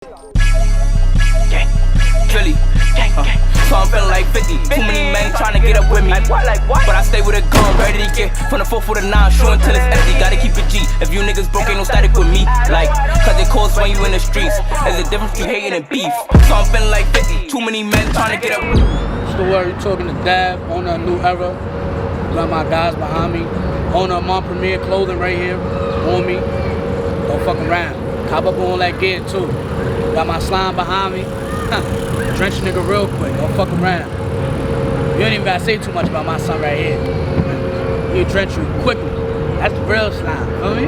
Philly. So I'm feeling like 50. Too many men trying to get up with me. Like what? But I stay with a gun, ready to get from the 4 for the 9, shooting till it's empty. Gotta keep it G. If you niggas broke, ain't no static with me. Like, cause it calls when you in the streets. There's a difference between hating and beef. So I'm feeling like 50. Too many men trying to get up. What's the word? You talking to Dev, owner of New Era. Got my guys behind me. Owner of Mon Premier Clothing right here on me. Don't fuck around. Cop up on that gear too. Got my slime behind me. Drench nigga real quick. Don't fuck around. You ain't even gotta say too much about my son right here. He'll drench you quickly. That's the real slime. Feel me?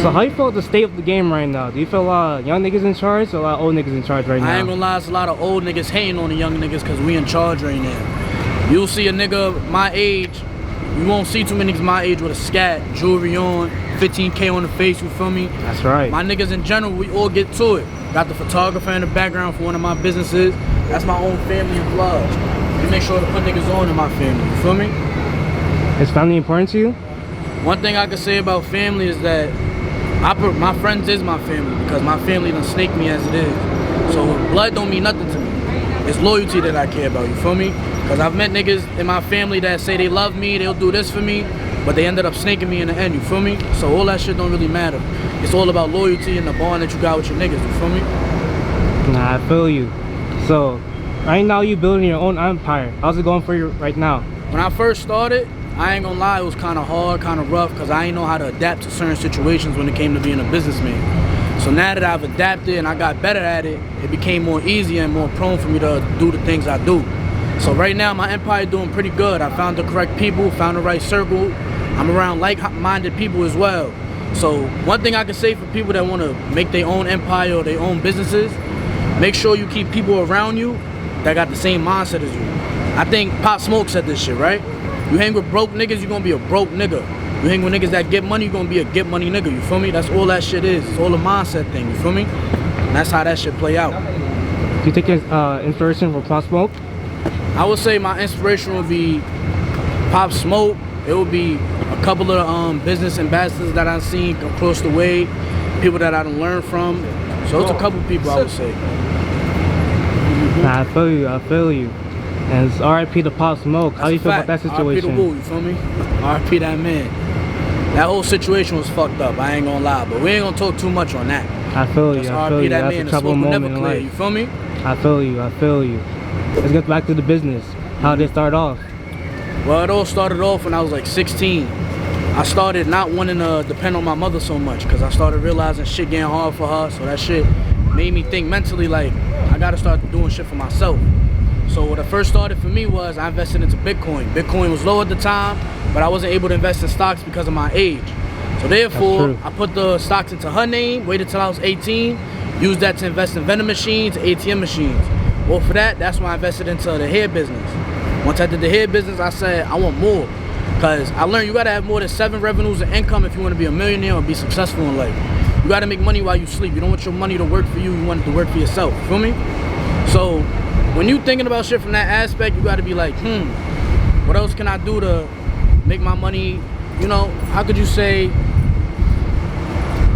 So how you feel about the state of the game right now? Do you feel a lot of young niggas in charge or a lot of old niggas in charge right now? I ain't gonna lie, it's a lot of old niggas hating on the young niggas cause we in charge right now. You'll see a nigga my age, you won't see too many niggas my age with a scat, jewelry on, 15K on the face, you feel me? That's right. My niggas in general, we all get to it. Got the photographer in the background for one of my businesses. That's my own family and vlogs. We make sure to put niggas on in my family, you feel me? Is family important to you? One thing I can say about family is that my friends is my family because my family done snake me as it is. So blood don't mean nothing to me. It's loyalty that I care about, you feel me? Because I've met niggas in my family that say they love me, they'll do this for me, but they ended up snaking me in the end, you feel me? So all that shit don't really matter. It's all about loyalty and the bond that you got with your niggas, you feel me? Nah, I feel you. So, right now you building your own empire. How's it going for you right now? When I first started, I ain't gonna lie, it was kind of hard, kind of rough, because I ain't know how to adapt to certain situations when it came to being a businessman. So now that I've adapted and I got better at it, it became more easy and more prone for me to do the things I do. So right now, my empire doing pretty good. I found the correct people, found the right circle. I'm around like-minded people as well. So one thing I can say for people that want to make their own empire or their own businesses, make sure you keep people around you that got the same mindset as you. I think Pop Smoke said this shit, right? You hang with broke niggas, you're gonna be a broke nigga. You hang with niggas that get money, you're gonna be a get money nigga, you feel me? That's all that shit is. It's all a mindset thing, you feel me? And that's how that shit play out. Do you take inspiration from Pop Smoke? I would say my inspiration would be Pop Smoke. It would be a couple of business ambassadors that I've seen across the way, people that I done learned from. So it's a couple people I would say. Nah, I feel you. And it's RIP to Pop Smoke. How do you feel about that situation? RIP to Woo, you feel me? RIP that man. That whole situation was fucked up, I ain't gonna lie, but we ain't gonna talk too much on that. I feel you, I feel you. That That's man, a trouble moment in life. You feel me? I feel you. Let's get back to the business. How did it start off? Well, it all started off when I was like 16. I started not wanting to depend on my mother so much because I started realizing shit getting hard for her. So that shit made me think mentally like I gotta start doing shit for myself. So what it first started for me was I invested into Bitcoin. Bitcoin was low at the time, but I wasn't able to invest in stocks because of my age. So therefore, I put the stocks into her name, waited till I was 18, used that to invest in vending machines, ATM machines. Well, for that, that's when I invested into the hair business. Once I did the hair business, I said I want more. Because I learned you gotta have more than 7 revenues of income if you wanna be a millionaire or be successful in life. You gotta make money while you sleep. You don't want your money to work for you, you want it to work for yourself, feel me? So, when you thinking about shit from that aspect, you gotta be like, what else can I do to make my money, you know, how could you say,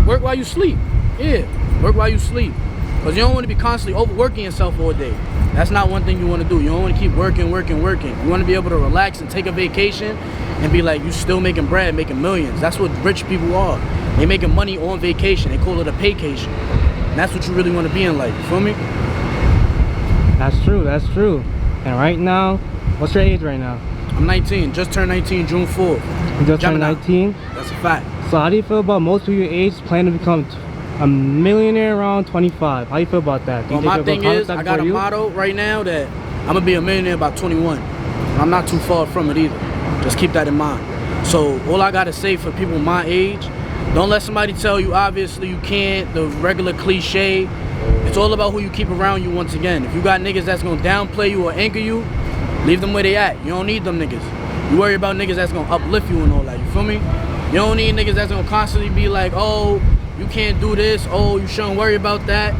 work while you sleep? Yeah, work while you sleep. Because you don't want to be constantly overworking yourself all day. That's not one thing you want to do. You don't want to keep working. You want to be able to relax and take a vacation and be like, you still making bread, making millions. That's what rich people are. They making money on vacation. They call it a paycation. And that's what you really want to be in life. You feel me? That's true. And right now, what's your age right now? I'm 19. Just turned 19 June 4th. You just turned 19? That's a fact. So how do you feel about most people your age planning to become a millionaire around 25? How do you feel about that? Well, my thing is, I got a motto right now that I'm going to be a millionaire by 21. I'm not too far from it either. Just keep that in mind. So all I got to say for people my age, don't let somebody tell you, obviously you can't, the regular cliche. It's all about who you keep around you once again. If you got niggas that's going to downplay you or anchor you, leave them where they at. You don't need them niggas. You worry about niggas that's going to uplift you and all that. You feel me? You don't need niggas that's going to constantly be like, oh, you can't do this. Oh, you shouldn't worry about that.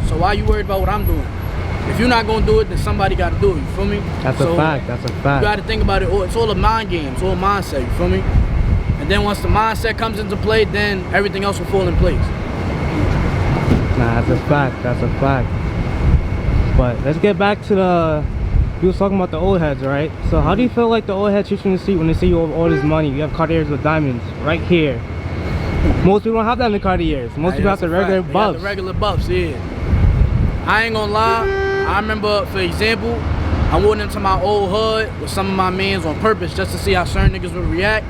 So why you worried about what I'm doing? If you're not going to do it, then somebody got to do it. You feel me? That's a fact. That's a fact. You got to think about it. It's all a mind game. It's all mindset. You feel me? And then once the mindset comes into play, then everything else will fall in place. Nah, that's a fact. That's a fact. But let's get back to the. You was talking about the old heads, right? So how do you feel like the old heads treat you in the street when they see you have all this money? You have Cartiers with diamonds right here. Most people don't have that in the Cartiers. Most people have the regular buffs. The regular buffs, yeah. I ain't gonna lie. I remember, for example, I went into my old hood with some of my mans on purpose just to see how certain niggas would react.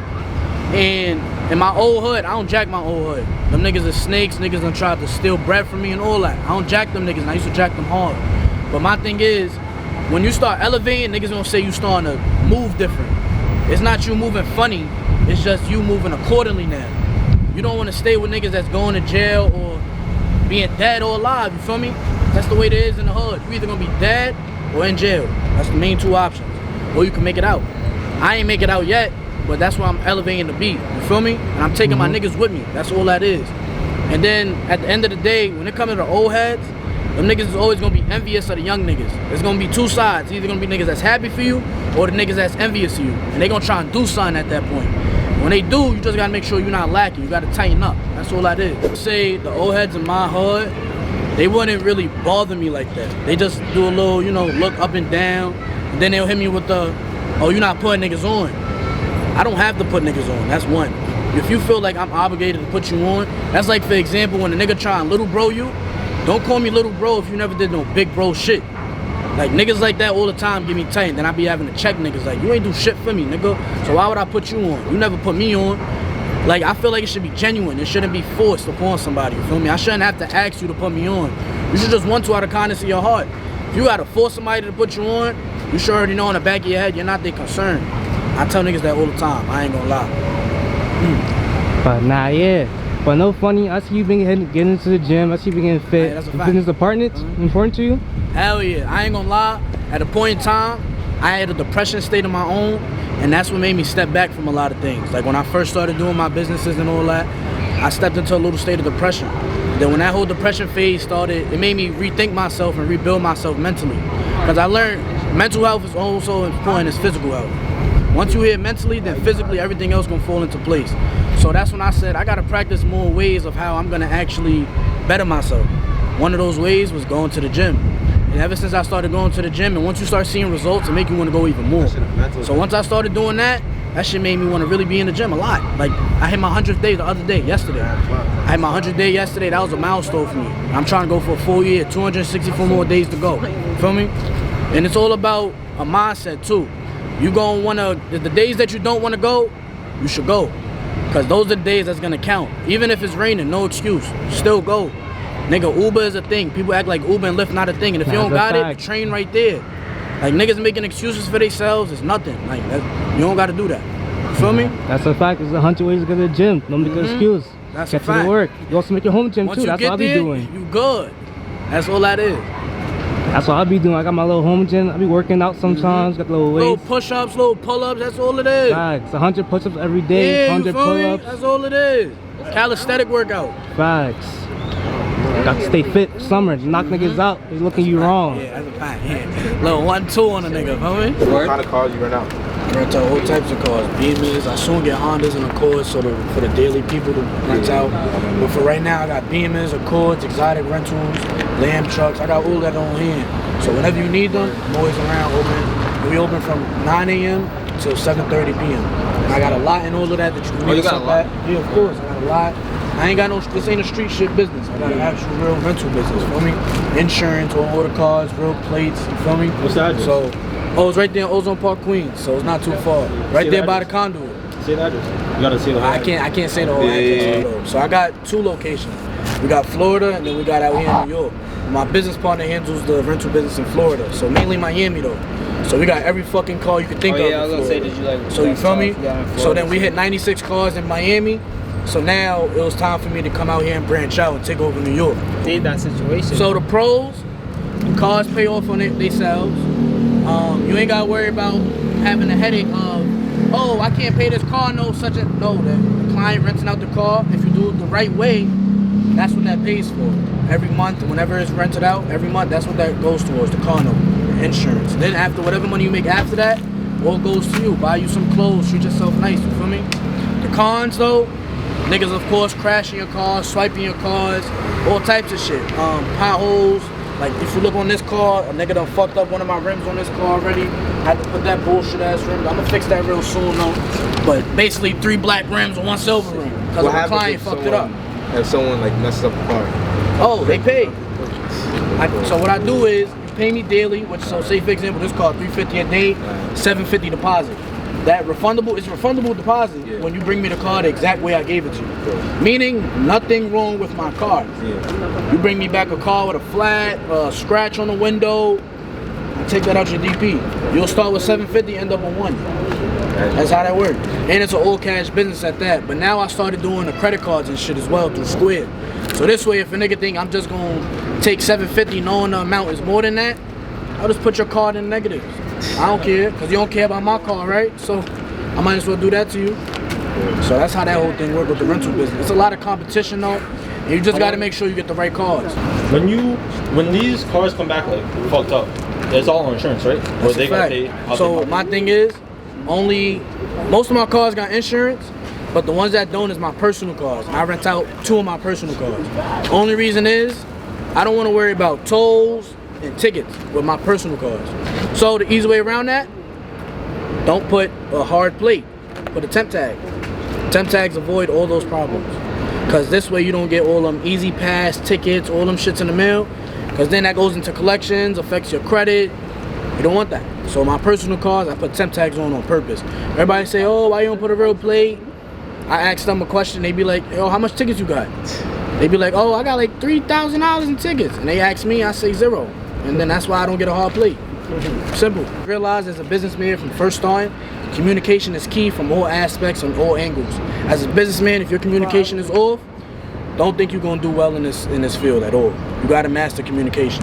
And in my old hood, I don't jack my old hood. Them niggas are snakes. Niggas done tried to steal bread from me and all that. I don't jack them niggas, and I used to jack them hard. But my thing is, when you start elevating, niggas gonna say you starting to move different. It's not you moving funny, it's just you moving accordingly now. You don't wanna stay with niggas that's going to jail or being dead or alive, you feel me? That's the way it is in the hood. You either gonna be dead or in jail. That's the main two options. Or you can make it out. I ain't make it out yet, but that's why I'm elevating the beat, you feel me? And I'm taking my niggas with me, that's all that is. And then at the end of the day, when it comes to the old heads, them niggas is always gonna be envious of the young niggas. There's gonna be two sides. Either gonna be niggas that's happy for you or the niggas that's envious of you. And they gonna try and do something at that point. When they do, you just gotta make sure you're not lacking. You gotta tighten up. That's all that is. Say the old heads in my hood, they wouldn't really bother me like that. They just do a little, you know, look up and down. And then they'll hit me with the, oh, you're not putting niggas on. I don't have to put niggas on, that's one. If you feel like I'm obligated to put you on, that's like, for example, when a nigga try and little bro you, don't call me little bro if you never did no big bro shit. Like, niggas like that all the time give me tight. Then I be having to check niggas like, you ain't do shit for me, nigga. So why would I put you on? You never put me on. Like, I feel like it should be genuine. It shouldn't be forced upon somebody, you feel me? I shouldn't have to ask you to put me on. You should just want to out of kindness of your heart. If you gotta force somebody to put you on, you should already know in the back of your head you're not their concern. I tell niggas that all the time. I ain't gonna lie. But nah, yeah. But no funny, I see you been getting into the gym, I see you been getting fit. Yeah, that's a Is fact. fitness important to you? Hell yeah. I ain't gonna lie. At a point in time, I had a depression state of my own, and that's what made me step back from a lot of things. Like when I first started doing my businesses and all that, I stepped into a little state of depression. Then when that whole depression phase started, it made me rethink myself and rebuild myself mentally. Because I learned mental health is also important as physical health. Once you hit mentally, then physically everything else gonna fall into place. So that's when I said I gotta practice more ways of how I'm gonna actually better myself. One of those ways was going to the gym. And ever since I started going to the gym, and once you start seeing results, it make you wanna go even more. So once I started doing that, that shit made me wanna really be in the gym a lot. Like, I hit my 100th day the other day, yesterday. I had my 100th day yesterday, that was a milestone for me. I'm trying to go for a full year, 264 more days to go. Feel me? And it's all about a mindset too. You gonna wanna, the days that you don't wanna go, you should go. Cause those are the days that's gonna count. Even if it's raining, no excuse, still go. Nigga, Uber is a thing. People act like Uber and Lyft not a thing. And if you don't got it, the train right there. Like niggas making excuses for themselves is nothing. Like you don't gotta do that. You feel me? That's a fact. There's 100 ways to go to the gym. Don't make an excuse. That's Get a to the fact. work. You also make your home gym Once too. you That's get what I be there, doing. you good. That's all that is. That's what I be doing. I got my little home gym. I be working out sometimes. Got the little weights. Little push-ups, little pull-ups, that's all it is. Facts. 100 push-ups every day. Yeah, you 100 feel me? pull-ups. That's all it is. Calisthenic workout. Facts. Got to stay fit. Summer. Knock niggas out. They looking you wrong. Yeah, that's a fact. Yeah. Little 1-2 on a nigga, feel me? What kind of cars you rent out? I rent out all types of cars, Beamers. I soon get Hondas and Accords for the daily people to rent out. But for right now, I got Beamers, Accords, exotic rentals, lamb trucks. I got all that on hand. So whenever you need them, I'm always around open. We open from 9 a.m. till 7:30 p.m. And I got a lot and all of that you can meet you us got up a lot? at. Yeah, of course. I got a lot. I ain't got no, this ain't a street shit business. I got an actual real rental business, feel me? Insurance, all the cars, real plates, you feel me? What's the address? So, it's right there in Ozone Park, Queens, so it's not too far. Right there by the conduit. Say the address. You gotta say the whole address. I can't say the whole address though. So I got 2 locations. We got Florida and then we got out here in New York. My business partner handles the rental business in Florida, so mainly Miami though. So we got every fucking car you can think of. Yeah, I was in gonna say, Florida. did you like? So you feel me? So then we hit 96 cars in Miami. So now it was time for me to come out here and branch out and take over New York. Need that situation. So the pros, the cars pay off on themselves. You ain't gotta worry about having a headache of, oh, I can't pay this car note, no, the client renting out the car, if you do it the right way, that's what that pays for. Every month, whenever it's rented out, every month, that's what that goes towards, the car note, insurance. Then after, whatever money you make after that, all goes to you. Buy you some clothes, treat yourself nice, you feel me? The cons though, Niggas, of course, crashing your cars, swiping your cars, all types of shit. Potholes. Like, if you look on this car, a nigga done fucked up one of my rims on this car already. Had to put that bullshit ass rim. I'm gonna fix that real soon though. But basically 3 black rims and 1 silver rim. Because a client fucked it up. If someone like messes up the car. Oh, they pay. So what I do is, you pay me daily, which, so say for example, this car $350 a day, $750 deposit. That refundable is refundable deposit when you bring me the car the exact way I gave it to you. Meaning nothing wrong with my car. You bring me back a car with a flat, scratch on the window, I take that out your DP. You'll start with $750, end up with $1. That's how that works. And it's an all cash business at that. But now I started doing the credit cards and shit as well through Square. So this way, if a nigga think I'm just gonna take $750 knowing the amount is more than that, I'll just put your card in negatives. I don't care, because you don't care about my car, right? So I might as well do that to you. So that's how that whole thing works with the rental business. It's a lot of competition though, and you just gotta make sure you get the right cars. When these cars come back like fucked up, it's all on insurance, right? That's a fact. So my thing is, most of my cars got insurance, but the ones that don't is my personal cars. I rent out 2 of my personal cars. Only reason is, I don't want to worry about tolls and tickets with my personal cars. So the easy way around that, don't put a hard plate, put a temp tag. Temp tags avoid all those problems. Cause this way you don't get all them easy pass tickets, all them shits in the mail. Cause then that goes into collections, affects your credit. You don't want that. So my personal cars, I put temp tags on purpose. Everybody say, oh, why you don't put a real plate? I ask them a question, they be like, yo, how much tickets you got? They be like, oh, I got like $3,000 in tickets. And they ask me, I say 0. And then that's why I don't get a hard plate. Simple. Realize as a businessman from first starting, communication is key from all aspects and all angles. As a businessman, if your communication is off, don't think you're gonna do well in this field at all. You gotta master communication.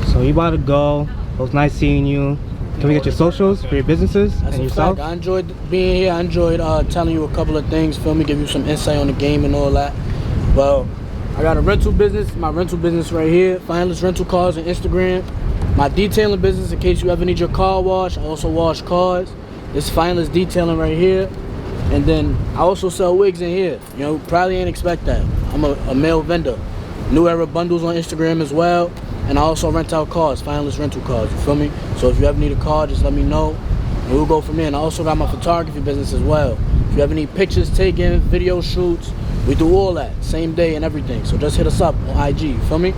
So you about to go. It was nice seeing you. Can we get your socials for your businesses and yourself? I enjoyed being here. I enjoyed telling you a couple of things, feel me, give you some insight on the game and all that. Well, I got a rental business, my rental business right here, Fineless Rental Cars on Instagram. My detailing business, in case you ever need your car washed, I also wash cars. This Fineless Detailing right here. And then I also sell wigs in here. You know, probably ain't expect that. I'm a male vendor. New Era Bundles on Instagram as well. And I also rent out cars, Fineless Rental Cars, you feel me? So if you ever need a car, just let me know. And we'll go from there. And I also got my photography business as well. If you ever need pictures taken, video shoots, we do all that, same day and everything. So just hit us up on IG, you feel me?